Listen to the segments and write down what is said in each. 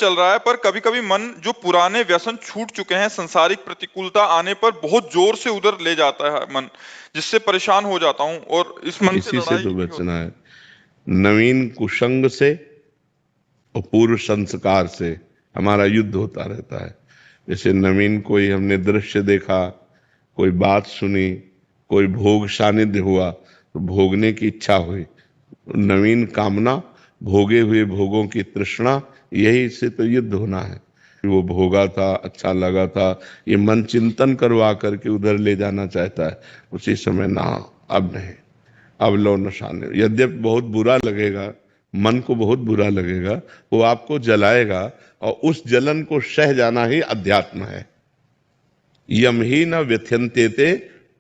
चल रहा है, पर कभी कभी मन जो पुराने व्यसन छूट चुके हैं, संसारिक प्रतिकूलता आने पर बहुत जोर से उधर ले जाता है मन, जिससे परेशान हो जाता हूँ और इस मन से इसी से लड़ाई तो भी बचना होती है। नवीन कुसंग से और पूर्व संस्कार से हमारा युद्ध होता रहता है। जैसे नवीन कोई हमने दृश्य देखा, कोई बात सुनी, कोई भोग सानिध्य हुआ तो भोगने की इच्छा हुई, नवीन कामना, भोगे हुए भोगों की तृष्णा, यही से तो युद्ध होना है। वो भोगा था, अच्छा लगा था, ये मन चिंतन करवा करके उधर ले जाना चाहता है। उसी समय ना, अब नहीं, अब लो नशाने। यद्यपि बहुत बुरा लगेगा, मन को बहुत बुरा लगेगा, वो आपको जलाएगा, और उस जलन को सह जाना ही अध्यात्म है। यम ही न व्यथ्यन्ते ते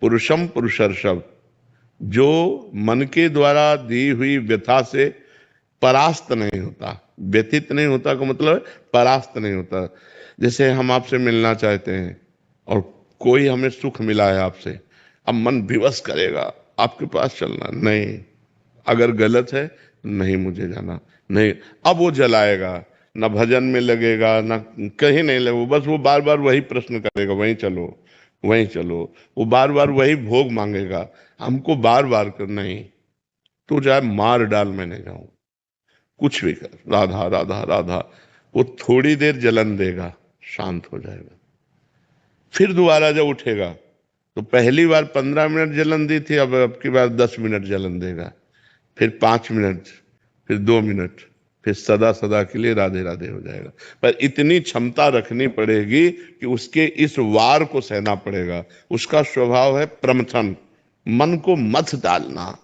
पुरुषम पुरुषर्षभ। जो मन के द्वारा दी हुई व्यथा से परास्त नहीं होता, व्यथित नहीं होता का मतलब परास्त नहीं होता। जैसे हम आपसे मिलना चाहते हैं और कोई हमें सुख मिला है आपसे, अब मन विवश करेगा आपके पास चलना, नहीं, अगर गलत है नहीं, मुझे जाना नहीं, अब वो जलाएगा, ना भजन में लगेगा, ना कहीं नहीं लगेगा, बस वो बार बार वही प्रश्न करेगा, वहीं चलो वहीं चलो, वो बार बार वही भोग मांगेगा हमको, बार बार कर, नहीं, तू जाए मार डाल, मैं नहीं जाऊं, कुछ भी कर, राधा राधा राधा। वो थोड़ी देर जलन देगा, शांत हो जाएगा, फिर दोबारा जब उठेगा तो पहली बार 15 मिनट जलन दी थी, अब की बार 10 मिनट जलन देगा, फिर 5 मिनट, फिर 2 मिनट, फिर सदा सदा के लिए राधे राधे हो जाएगा। पर इतनी क्षमता रखनी पड़ेगी कि उसके इस वार को सहना पड़ेगा। उसका स्वभाव है प्रमथन, मन को मत डालना,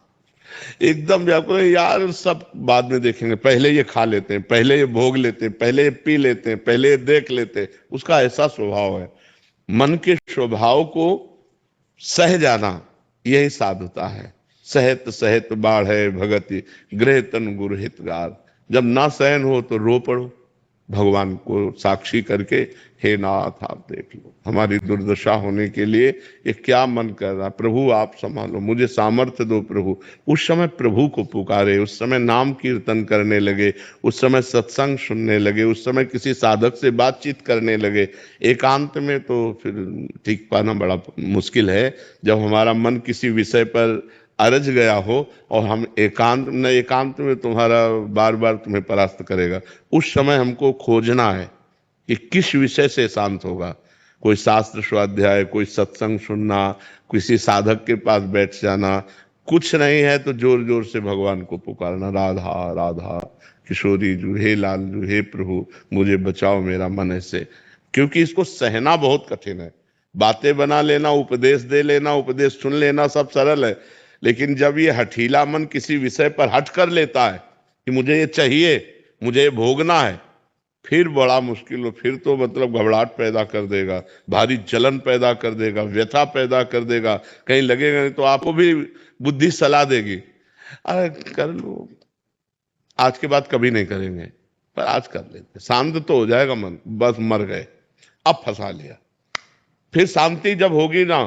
एकदम व्याकुल है, यार सब बाद में देखेंगे, पहले ये खा लेते हैं, पहले ये भोग लेते हैं, पहले ये पी लेते हैं, पहले ये देख लेते हैं। उसका ऐसा स्वभाव है। मन के स्वभाव को सह जाना यही साधुता है। सहत सहत बाढ़ भगति, गृह तन गुरु हितगार। जब ना सहन हो तो रो पड़ो, भगवान को साक्षी करके, हे नाथ आप देख लो हमारी दुर्दशा होने के लिए ये क्या मन कर रहा, प्रभु आप संभालो, मुझे सामर्थ्य दो प्रभु। उस समय प्रभु को पुकारे, उस समय नाम कीर्तन करने लगे, उस समय सत्संग सुनने लगे, उस समय किसी साधक से बातचीत करने लगे। एकांत में तो फिर ठीक पाना बड़ा मुश्किल है। जब हमारा मन किसी विषय पर अरज गया हो और हम एकांत में तुम्हारा बार बार तुम्हें परास्त करेगा, उस समय हमको खोजना है कि किस विषय से शांत होगा। कोई शास्त्र स्वाध्याय, कोई सत्संग सुनना, किसी साधक के पास बैठ जाना, कुछ नहीं है तो जोर जोर से भगवान को पुकारना, राधा राधा किशोरी जू, हे लाल जू, हे प्रभु मुझे बचाओ, मेरा मन ऐसे। क्योंकि इसको सहना बहुत कठिन है। बातें बना लेना, उपदेश दे लेना, उपदेश सुन लेना सब सरल है, लेकिन जब ये हठीला मन किसी विषय पर हट कर लेता है कि मुझे ये चाहिए, मुझे ये भोगना है, फिर बड़ा मुश्किल हो। फिर तो मतलब घबराहट पैदा कर देगा, भारी जलन पैदा कर देगा, व्यथा पैदा कर देगा, कहीं लगेगा नहीं तो आपको भी बुद्धि सलाह देगी, अरे कर लो, आज के बाद कभी नहीं करेंगे, पर आज कर लेते, शांत तो हो जाएगा मन, बस मर गए, अब फंसा लिया। फिर शांति जब होगी ना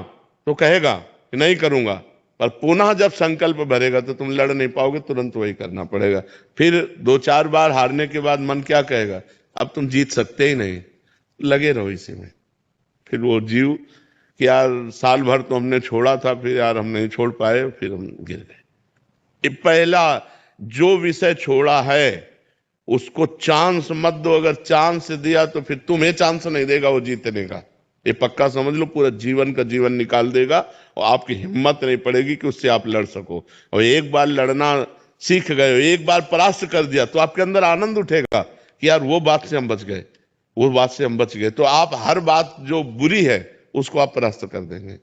तो कहेगा कि नहीं करूंगा, पर पुनः जब संकल्प भरेगा तो तुम लड़ नहीं पाओगे, तुरंत वही करना पड़ेगा। फिर 2-4 बार हारने के बाद मन क्या कहेगा, अब तुम जीत सकते ही नहीं, लगे रहो इसी में। फिर वो जीव कि यार साल भर तो हमने छोड़ा था, फिर यार हम नहीं छोड़ पाए, फिर हम गिर गए। ये पहला जो विषय छोड़ा है उसको चांस मत दो, अगर चांस दिया तो फिर तुम्हें चांस नहीं देगा वो जीतने का, ये पक्का समझ लो। पूरा जीवन का जीवन निकाल देगा और आपकी हिम्मत नहीं पड़ेगी कि उससे आप लड़ सको। और एक बार लड़ना सीख गए, एक बार परास्त कर दिया तो आपके अंदर आनंद उठेगा कि यार वो बात से हम बच गए, वो बात से हम बच गए, तो आप हर बात जो बुरी है उसको आप परास्त कर देंगे।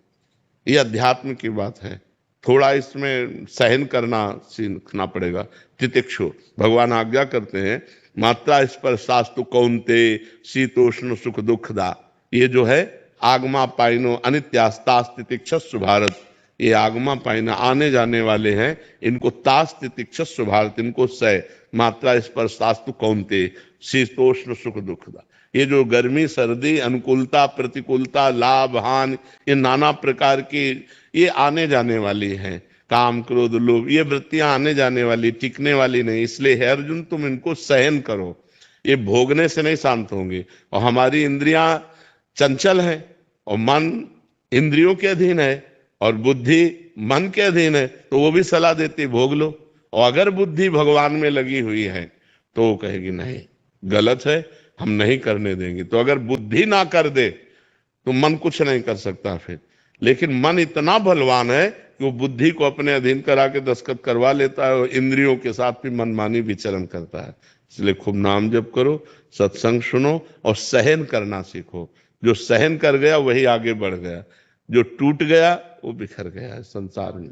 ये अध्यात्म की बात है। थोड़ा इसमें सहन करना सीखना पड़ेगा। तितिक्षु भगवान आज्ञा करते हैं, मात्रा स्पर्शास्तु कौन्ते शीतोष्ण सुख दुखदा। ये जो है आगमा पाइनो अनित्यास्तास तितिक्षस्व भारत, ये आगमा पाइना आने जाने वाले हैं, इनको तास तितिक्षस्व भारत, इनको सह। मात्रा स्पर्शास्तु कौन्ते शीतोष्ण सुख दुखदा, ये जो गर्मी सर्दी अनुकूलता प्रतिकूलता लाभ हानि, ये नाना प्रकार की ये आने जाने वाली हैं। काम क्रोध लोभ, ये वृत्तियां आने जाने वाली, टिकने वाली नहीं। इसलिए है अर्जुन तुम इनको सहन करो। ये भोगने से नहीं शांत होंगे। और हमारी इंद्रियां चंचल है और मन इंद्रियों के अधीन है और बुद्धि मन के अधीन है, तो वो भी सलाह देती भोग लो। और अगर बुद्धि भगवान में लगी हुई है तो वो कहेगी नहीं गलत है, हम नहीं करने देंगे। तो अगर बुद्धि ना कर दे तो मन कुछ नहीं कर सकता फिर। लेकिन मन इतना बलवान है कि वो बुद्धि को अपने अधीन करा के दस्तखत करवा लेता है और इंद्रियों के साथ भी मनमानी विचरण करता है। इसलिए खूब नाम जप करो, सत्संग सुनो और सहन करना सीखो। जो सहन कर गया वही आगे बढ़ गया, जो टूट गया वो बिखर गया है संसार में।